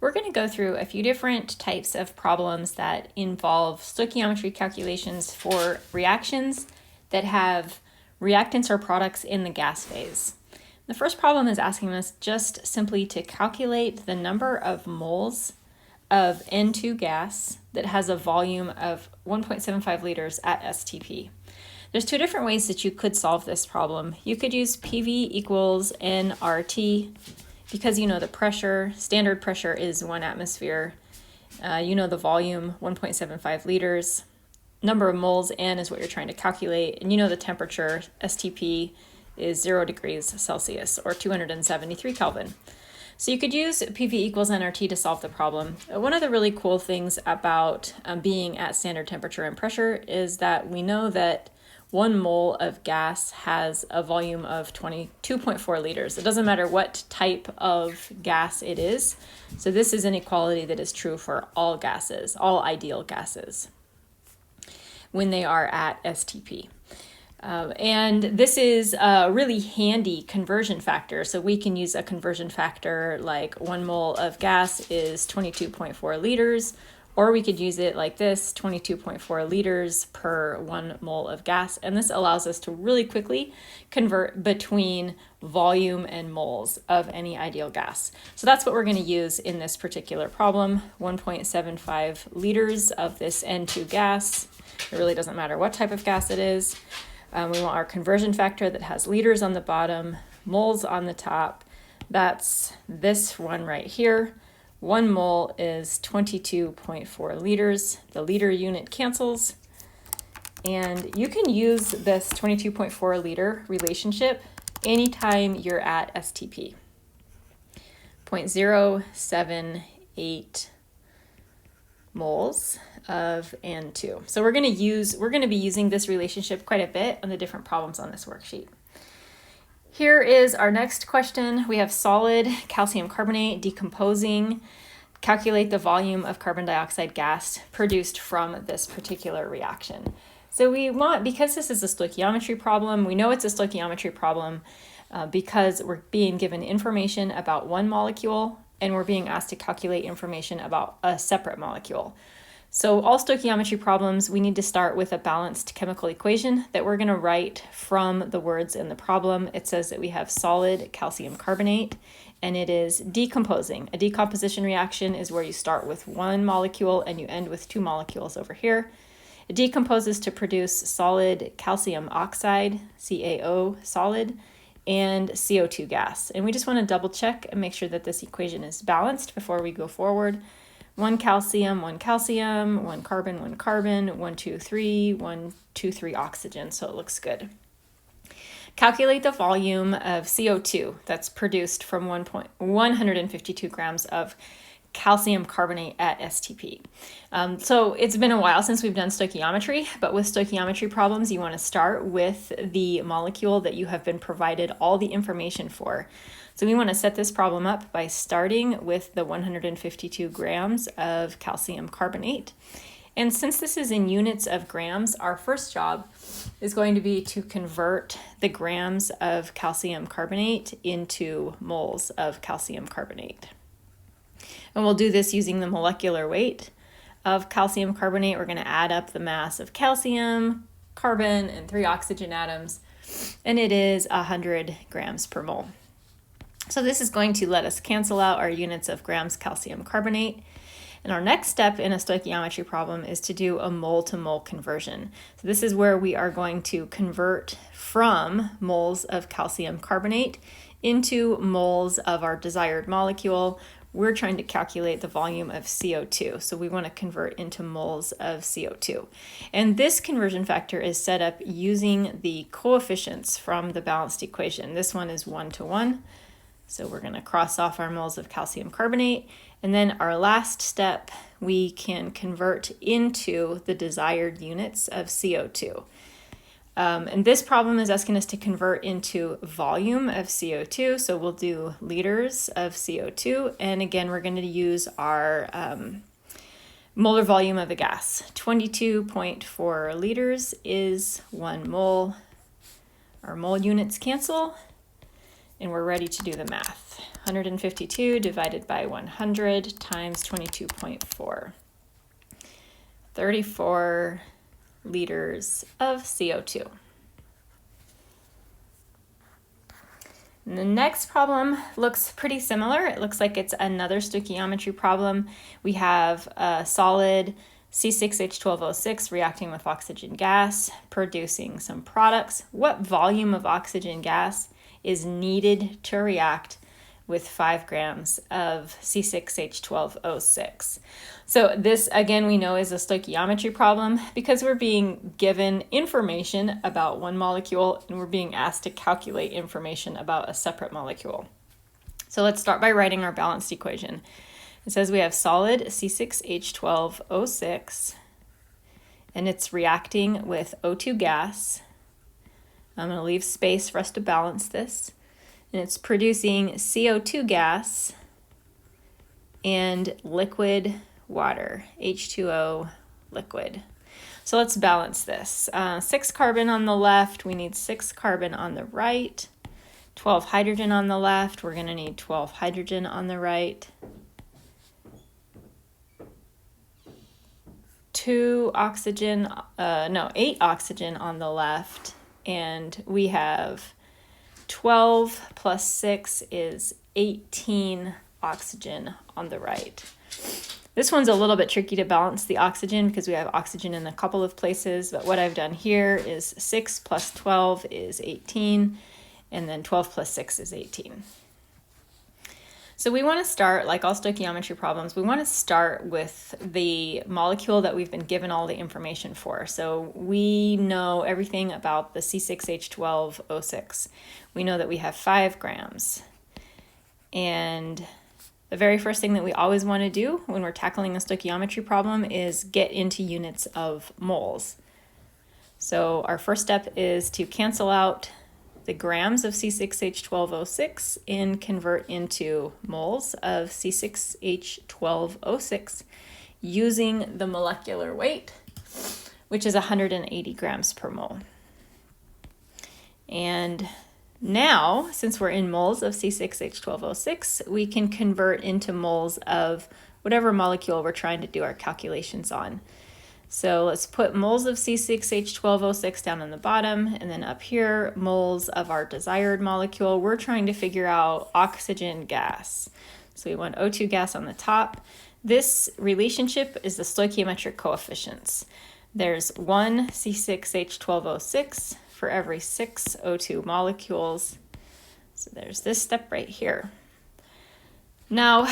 We're going to go through a few different types of problems that involve stoichiometry calculations for reactions that have reactants or products in the gas phase. The first problem is asking us just simply to calculate the number of moles of N2 gas that has a volume of 1.75 liters at STP. There's two different ways that you could solve this problem. You could use PV equals nRT, because you know the pressure, standard pressure is 1 atmosphere. You know the volume, 1.75 liters. Number of moles, N, is what you're trying to calculate. And you know the temperature, STP, is 0 degrees Celsius, or 273 Kelvin. So you could use PV equals nRT to solve the problem. One of the really cool things about being at standard temperature and pressure is that we know that 1 mole of gas has a volume of 22.4 liters. It doesn't matter what type of gas it is. So this is an equality that is true for all gases, all ideal gases, when they are at STP. And this is a really handy conversion factor. So we can use a conversion factor like 1 mole of gas is 22.4 liters, or we could use it like this, 22.4 liters per 1 mole of gas. And this allows us to really quickly convert between volume and moles of any ideal gas. So that's what we're going to use in this particular problem, 1.75 liters of this N2 gas. It really doesn't matter what type of gas it is. We want our conversion factor that has liters on the bottom, moles on the top. That's this one right here. 1 mole is 22.4 liters. The liter unit cancels. And you can use this 22.4 liter relationship anytime you're at STP. 0.078 moles of N2. So we're going to be using this relationship quite a bit on the different problems on this worksheet. Here is our next question. We have solid calcium carbonate decomposing. Calculate the volume of carbon dioxide gas produced from this particular reaction. So we want, because this is a stoichiometry problem, we know it's a stoichiometry problem because we're being given information about one molecule and we're being asked to calculate information about a separate molecule. So all stoichiometry problems, we need to start with a balanced chemical equation that we're going to write from the words in the problem. It says that we have solid calcium carbonate and it is decomposing. A decomposition reaction is where you start with one molecule and you end with 2 molecules over here. It decomposes to produce solid calcium oxide, CaO solid, and CO2 gas. And we just want to double check and make sure that this equation is balanced before we go forward. 1 calcium, 1 calcium, 1 carbon, 1 carbon, 1, 2, 3, 1, 2, 3 oxygen, so it looks good. Calculate the volume of CO2 that's produced from 152 grams of calcium carbonate at STP. So it's been a while since we've done stoichiometry, but with stoichiometry problems, you want to start with the molecule that you have been provided all the information for. So we want to set this problem up by starting with the 152 grams of calcium carbonate. And since this is in units of grams, our first job is going to be to convert the grams of calcium carbonate into moles of calcium carbonate. And we'll do this using the molecular weight of calcium carbonate. We're going to add up the mass of calcium, carbon, and 3 oxygen atoms, and it is 100 grams per mole. So this is going to let us cancel out our units of grams calcium carbonate. And our next step in a stoichiometry problem is to do a mole-to-mole conversion. So this is where we are going to convert from moles of calcium carbonate into moles of our desired molecule. We're trying to calculate the volume of CO2. So we want to convert into moles of CO2. And this conversion factor is set up using the coefficients from the balanced equation. This one is 1 to 1. So we're going to cross off our moles of calcium carbonate. And then our last step, we can convert into the desired units of CO2. And this problem is asking us to convert into volume of CO2. So we'll do liters of CO2. And again, we're going to use our molar volume of a gas. 22.4 liters is 1 mole. Our mole units cancel. And we're ready to do the math. 152 divided by 100 times 22.4. 34 liters of CO2. And the next problem looks pretty similar. It looks like it's another stoichiometry problem. We have a solid C6H12O6 reacting with oxygen gas, producing some products. What volume of oxygen gas is needed to react with 5 grams of C6H12O6? So this, again, we know is a stoichiometry problem because we're being given information about one molecule and we're being asked to calculate information about a separate molecule. So let's start by writing our balanced equation. It says we have solid C6H12O6 and it's reacting with O2 gas. I'm going to leave space for us to balance this. And it's producing CO2 gas and liquid water, H2O liquid. So let's balance this. 6 carbon on the left, we need 6 carbon on the right. 12 hydrogen on the left, we're going to need 12 hydrogen on the right. 8 oxygen on the left, and we have 12 plus 6 is 18 oxygen on the right. This one's a little bit tricky to balance the oxygen because we have oxygen in a couple of places, but what I've done here is 6 plus 12 is 18, and then 12 plus 6 is 18. So we want to start, like all stoichiometry problems, we want to start with the molecule that we've been given all the information for. So we know everything about the C6H12O6. We know that we have 5 grams. And the very first thing that we always want to do when we're tackling a stoichiometry problem is get into units of moles. So our first step is to cancel out the grams of C6H12O6 and convert into moles of C6H12O6 using the molecular weight, which is 180 grams per mole. And now, since we're in moles of C6H12O6, we can convert into moles of whatever molecule we're trying to do our calculations on. So let's put moles of C6H12O6 down on the bottom, and then up here, moles of our desired molecule. We're trying to figure out oxygen gas. So we want O2 gas on the top. This relationship is the stoichiometric coefficients. There's 1 C6H12O6 for every 6 O2 molecules. So there's this step right here. Now,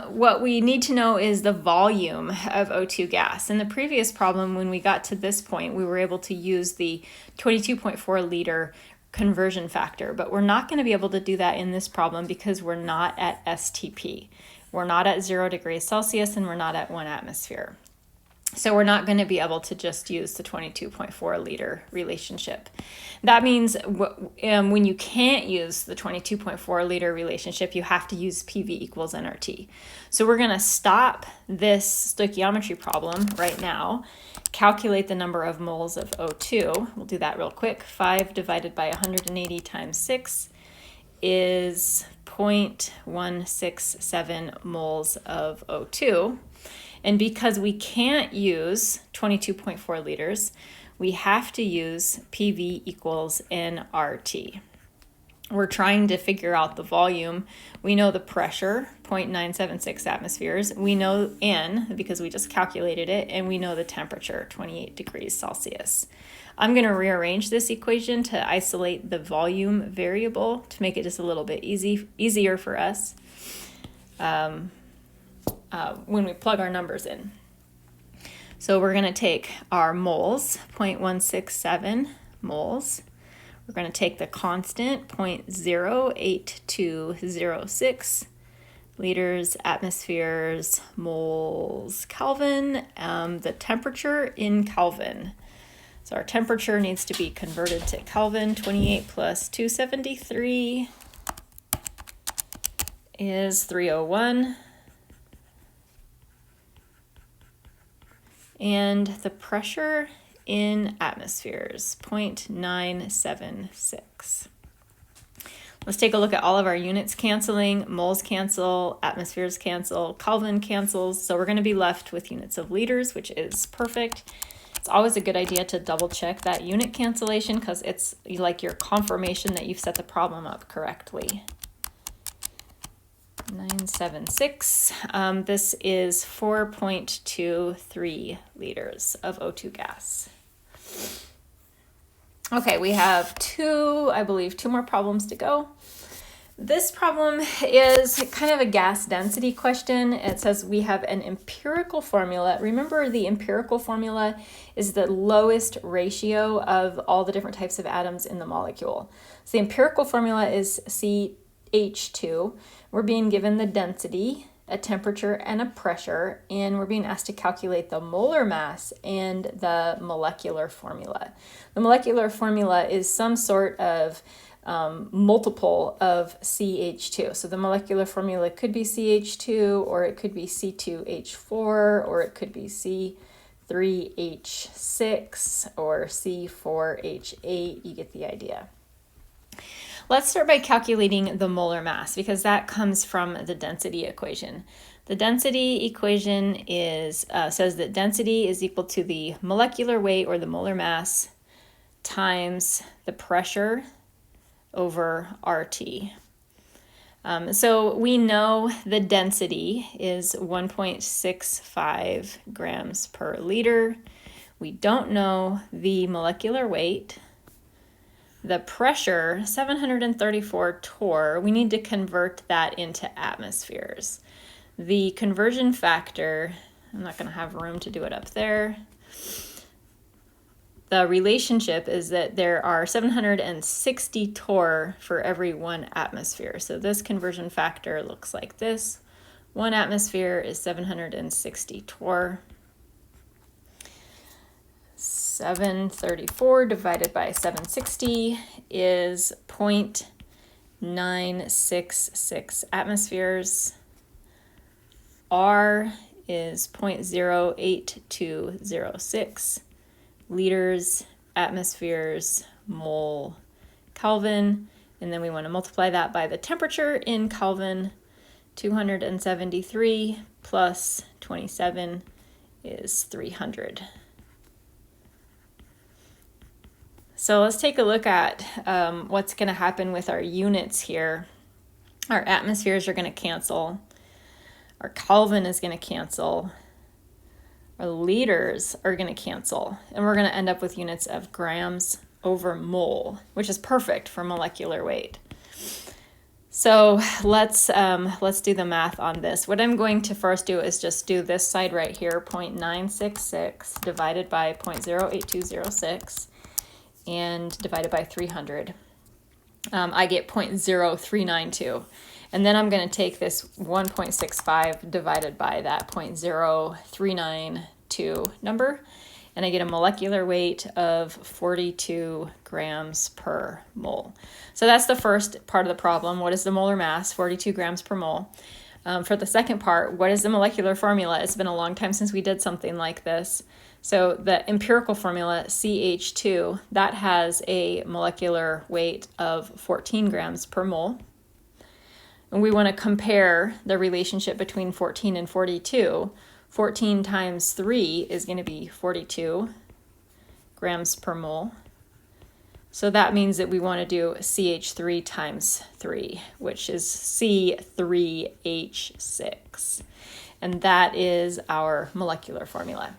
what we need to know is the volume of O2 gas. In the previous problem, when we got to this point, we were able to use the 22.4 liter conversion factor, but we're not going to be able to do that in this problem because we're not at STP. We're not at 0 degrees Celsius and we're not at 1 atmosphere. So we're not going to be able to just use the 22.4 liter relationship. That means when you can't use the 22.4 liter relationship, you have to use PV equals nRT. So we're going to stop this stoichiometry problem right now, calculate the number of moles of O2. We'll do that real quick. 5 divided by 180 times 6 is 0.167 moles of O2. And because we can't use 22.4 liters, we have to use PV equals nRT. We're trying to figure out the volume. We know the pressure, 0.976 atmospheres. We know N, because we just calculated it, and we know the temperature, 28 degrees Celsius. I'm going to rearrange this equation to isolate the volume variable to make it just a little bit easier for us. When we plug our numbers in. So we're going to take our moles, 0.167 moles. We're going to take the constant, 0.08206 liters, atmospheres, moles, Kelvin, the temperature in Kelvin. So our temperature needs to be converted to Kelvin. 28 plus 273 is 301. And the pressure in atmospheres, 0.976. Let's take a look at all of our units canceling. Moles cancel, atmospheres cancel, Kelvin cancels. So we're going to be left with units of liters, which is perfect. It's always a good idea to double check that unit cancellation because it's like your confirmation that you've set the problem up correctly. 976. This is 4.23 liters of O2 gas. Okay, we have I believe two more problems to go. This problem is kind of a gas density question. It says we have an empirical formula. Remember, the empirical formula is the lowest ratio of all the different types of atoms in the molecule. So the empirical formula is CH2. We're being given the density, a temperature, and a pressure, and we're being asked to calculate the molar mass and the molecular formula. The molecular formula is some sort of multiple of CH2. So the molecular formula could be CH2, or it could be C2H4, or it could be C3H6, or C4H8. You get the idea. Let's start by calculating the molar mass because that comes from the density equation. The density equation says that density is equal to the molecular weight or the molar mass times the pressure over RT. So we know the density is 1.65 grams per liter. We don't know the molecular weight. The pressure, 734 torr, we need to convert that into atmospheres. The conversion factor, I'm not going to have room to do it up there. The relationship is that there are 760 torr for every 1 atmosphere. So this conversion factor looks like this. 1 atmosphere is 760 torr. 734 divided by 760 is 0.966 atmospheres. R is 0.08206 liters, atmospheres, mole, Kelvin. And then we want to multiply that by the temperature in Kelvin. 273 plus 27 is 300. So let's take a look at what's going to happen with our units here. Our atmospheres are going to cancel. Our Kelvin is going to cancel. Our liters are going to cancel. And we're going to end up with units of grams over mole, which is perfect for molecular weight. So let's do the math on this. What I'm going to first do is just do this side right here, 0.966 divided by 0.08206. and divided by 300, I get 0.0392. And then I'm going to take this 1.65 divided by that 0.0392 number, and I get a molecular weight of 42 grams per mole. So that's the first part of the problem. What is the molar mass? 42 grams per mole. For the second part, what is the molecular formula? It's been a long time since we did something like this. So the empirical formula, CH2, that has a molecular weight of 14 grams per mole. And we want to compare the relationship between 14 and 42. 14 times 3 is going to be 42 grams per mole. So that means that we want to do CH3 times 3, which is C3H6. And that is our molecular formula.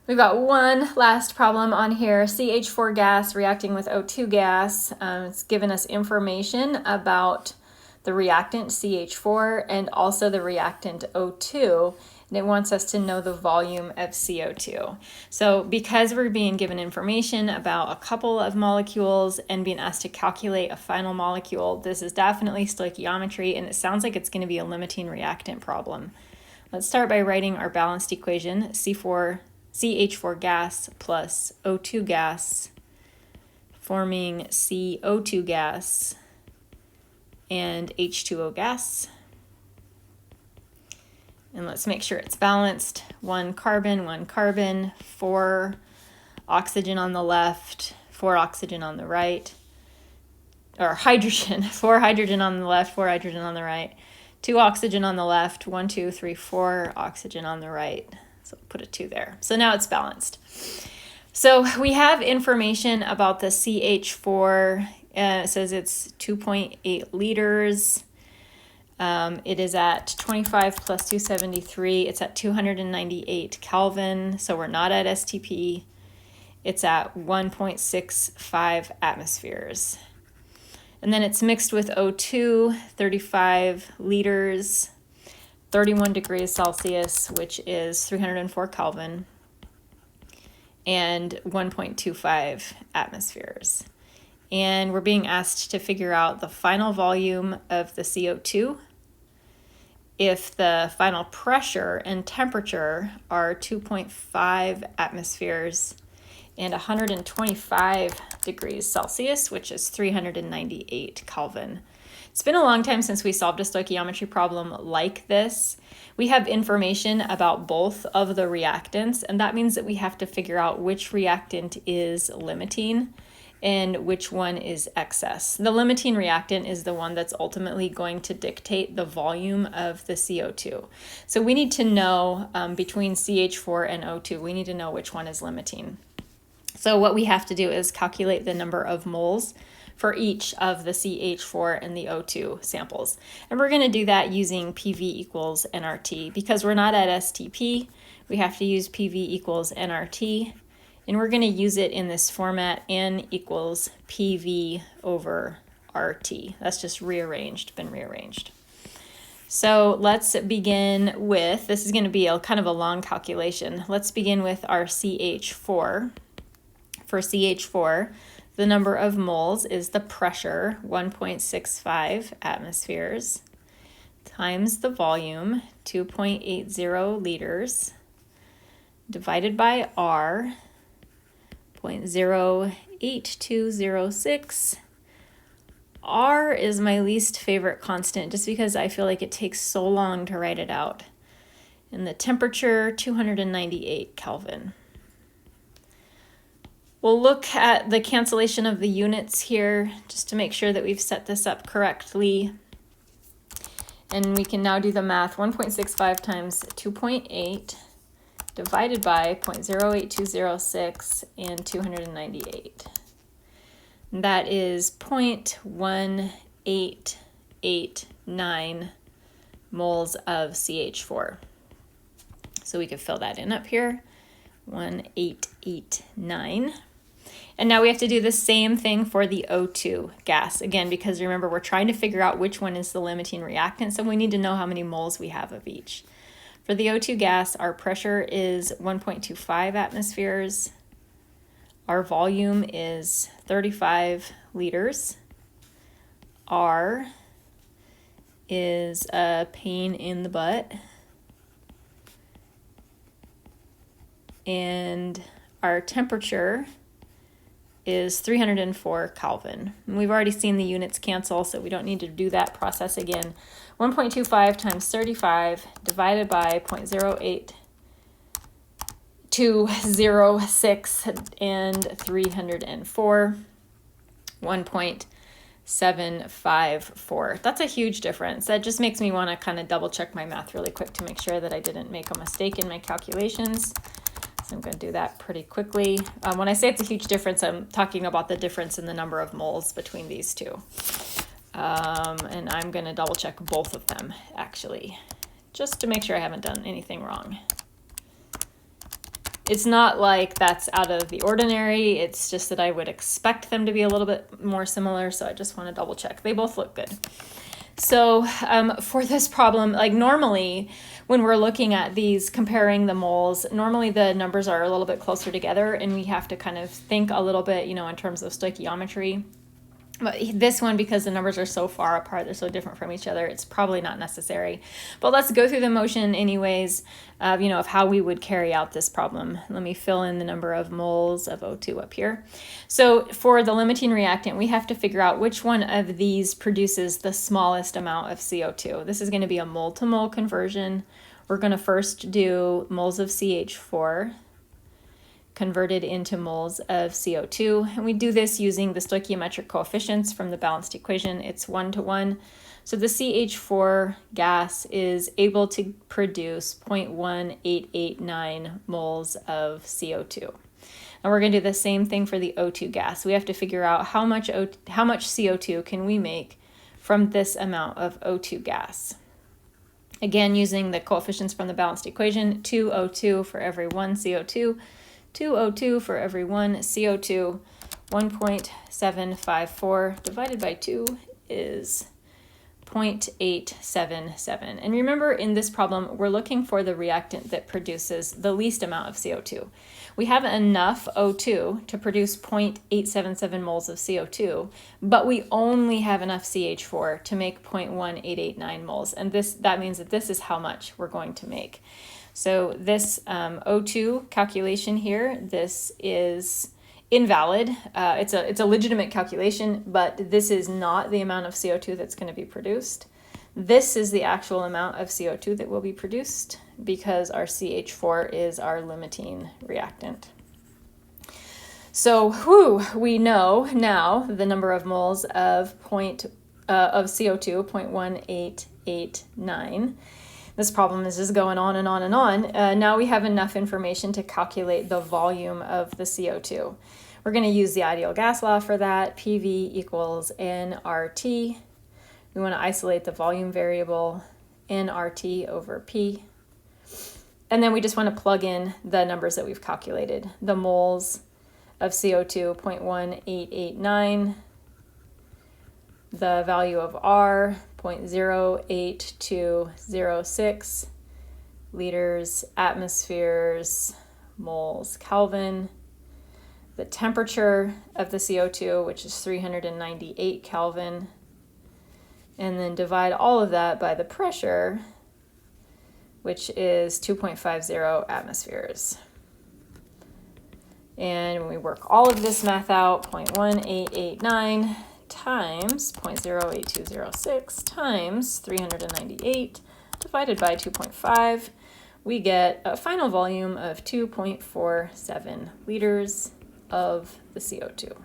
We've got one last problem on here, CH4 gas reacting with O2 gas. It's given us information about the reactant CH4 and also the reactant O2, and it wants us to know the volume of CO2. So because we're being given information about a couple of molecules and being asked to calculate a final molecule, this is definitely stoichiometry, and it sounds like it's going to be a limiting reactant problem. Let's start by writing our balanced equation, CH4 gas plus O2 gas, forming CO2 gas and H2O gas. And let's make sure it's balanced. 1 carbon, 4 oxygen on the left, 4 oxygen on the right. or hydrogen, 4 hydrogen on the left, 4 hydrogen on the right, 2 oxygen on the left, 1, 2, 3, 4 oxygen on the right. So put a 2 there. So now it's balanced. So we have information about the CH4. It says it's 2.8 liters. It is at 25 plus 273. It's at 298 Kelvin. So we're not at STP. It's at 1.65 atmospheres. And then it's mixed with O2, 35 liters, 31 degrees Celsius, which is 304 Kelvin, and 1.25 atmospheres. And we're being asked to figure out the final volume of the CO2 if the final pressure and temperature are 2.5 atmospheres and 125 degrees Celsius, which is 398 Kelvin. It's been a long time since we solved a stoichiometry problem like this. We have information about both of the reactants, and that means that we have to figure out which reactant is limiting and which one is excess. The limiting reactant is the one that's ultimately going to dictate the volume of the CO2. So we need to know between CH4 and O2, we need to know which one is limiting. So what we have to do is calculate the number of moles for each of the CH4 and the O2 samples. And we're going to do that using PV equals nRT. Because we're not at STP, we have to use PV equals nRT. And we're going to use it in this format, N equals PV over RT. That's just been rearranged. So let's begin with, this is going to be kind of a long calculation. Let's begin with our CH4. For CH4, the number of moles is the pressure, 1.65 atmospheres, times the volume, 2.80 liters, divided by R, 0.08206. R is my least favorite constant just because I feel like it takes so long to write it out. And the temperature, 298 Kelvin. We'll look at the cancellation of the units here just to make sure that we've set this up correctly. And we can now do the math. 1.65 times 2.8 divided by 0.08206 and 298. And that is 0.1889 moles of CH4. So we could fill that in up here, 1889. And now we have to do the same thing for the O2 gas. Again, because remember, we're trying to figure out which one is the limiting reactant, so we need to know how many moles we have of each. For the O2 gas, our pressure is 1.25 atmospheres. Our volume is 35 liters. R is a pain in the butt. And our temperature is 304 Kelvin. And we've already seen the units cancel, so we don't need to do that process again. 1.25 times 35 divided by 0.08206 and 304, 1.754. That's a huge difference. That just makes me want to kind of double check my math really quick to make sure that I didn't make a mistake in my calculations. So I'm going to do that pretty quickly. When I say it's a huge difference, I'm talking about the difference in the number of moles between these two. And I'm going to double check both of them, actually, just to make sure I haven't done anything wrong. It's not like that's out of the ordinary. It's just that I would expect them to be a little bit more similar, so I just want to double check. They both look good. So for this problem, like normally when we're looking at these, comparing the moles, normally the numbers are a little bit closer together and we have to kind of think a little bit, in terms of stoichiometry. But this one, because the numbers are so far apart, they're so different from each other, it's probably not necessary. But let's go through the motion anyways, of how we would carry out this problem. Let me fill in the number of moles of O2 up here. So for the limiting reactant, we have to figure out which one of these produces the smallest amount of CO2. This is going to be a mole-to-mole conversion. We're going to first do moles of CH4 converted into moles of CO2. And we do this using the stoichiometric coefficients from the balanced equation. It's 1 to 1. So the CH4 gas is able to produce 0.1889 moles of CO2. And we're going to do the same thing for the O2 gas. We have to figure out how much CO2 can we make from this amount of O2 gas. Again, using the coefficients from the balanced equation, 2 O2 for every 1 CO2, 2 O2 for every 1 CO2, 1.754 divided by 2 is 0.877. And remember, in this problem, we're looking for the reactant that produces the least amount of CO2. We have enough O2 to produce 0.877 moles of CO2, but we only have enough CH4 to make 0.1889 moles. And that means that this is how much we're going to make. So this O2 calculation here, this is invalid. It's a legitimate calculation, but this is not the amount of CO2 that's going to be produced. This is the actual amount of CO2 that will be produced because our CH4 is our limiting reactant. So we know now the number of moles of CO2, 0.1889. This problem is just going on and on and on. Now we have enough information to calculate the volume of the CO2. We're going to use the ideal gas law for that. PV equals nRT. We want to isolate the volume variable, nRT over P. And then we just want to plug in the numbers that we've calculated. The moles of CO2, 0.1889. The value of R, 0.08206 liters, atmospheres, moles, Kelvin. The temperature of the CO2, which is 398 Kelvin. And then divide all of that by the pressure, which is 2.50 atmospheres. And when we work all of this math out, 0.1889 times 0.08206 times 398 divided by 2.5, we get a final volume of 2.47 liters of the CO2.